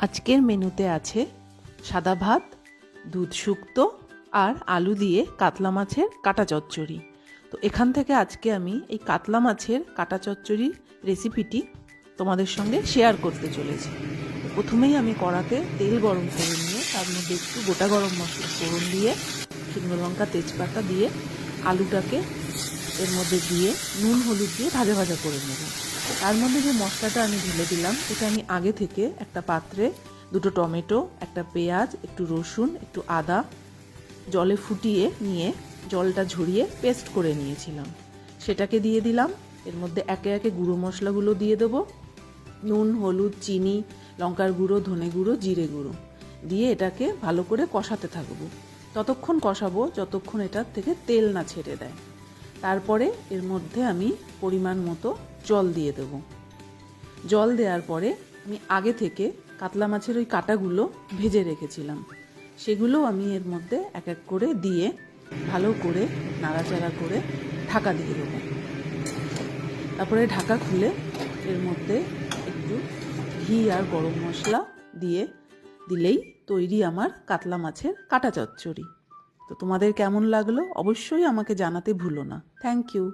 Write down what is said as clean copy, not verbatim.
আজকের মেনুতে আছে সাদা ভাত, দুধ শুক্তো আর আলু দিয়ে কাতলা মাছের কাটা চচ্চড়ি। তো এখান থেকে আজকে আমি এই কাতলা মাছের কাটা চচ্চড়ির রেসিপিটি তোমাদের সঙ্গে শেয়ার করতে চলেছি। প্রথমেই আমি কড়াতে তেল গরম করে নিয়ে তার মধ্যে একটু গোটা গরম মশলা ফোড়ন দিয়ে শুকনো লঙ্কা তেজপাতা দিয়ে আলুটাকে এর মধ্যে দিয়ে নুন হলুদ দিয়ে ভাজা ভাজা করে নেব। তার মধ্যে যে মশলাটা আমি ঢেলে দিলাম সেটা আমি আগে থেকে একটা পাত্রে দুটো টমেটো, একটা পেঁয়াজ, একটু রসুন, একটু আদা জলে ফুটিয়ে নিয়ে জলটা ঝরিয়ে পেস্ট করে নিয়েছিলাম, সেটাকে দিয়ে দিলাম। এর মধ্যে একে একে গুঁড়ো মশলাগুলো দিয়ে দেবো, নুন, হলুদ, চিনি, লঙ্কার গুঁড়ো, ধনে গুঁড়ো, জিরে গুঁড়ো দিয়ে এটাকে ভালো করে কষাতে থাকবো। ততক্ষণ কষাবো যতক্ষণ এটার থেকে তেল না ছেড়ে দেয়। তারপরে এর মধ্যে আমি পরিমাণ মতো জল দিয়ে দেবো। জল দেওয়ার পরে আমি আগে থেকে কাতলা মাছের ওই কাটাগুলো ভেজে রেখেছিলাম, সেগুলো আমি এর মধ্যে এক এক করে দিয়ে ভালো করে নাড়াচাড়া করে ঢাকা দিয়ে দেবো। তারপরে ঢাকা খুলে এর মধ্যে একটু ঘি আর গরম মশলা দিলেই তৈরি আমার কাতলা মাছের কাটা চচ্চড়ি। তো তোমাদের কেমন লাগলো অবশ্যই আমাকে জানাতে ভুলো না। Thank you.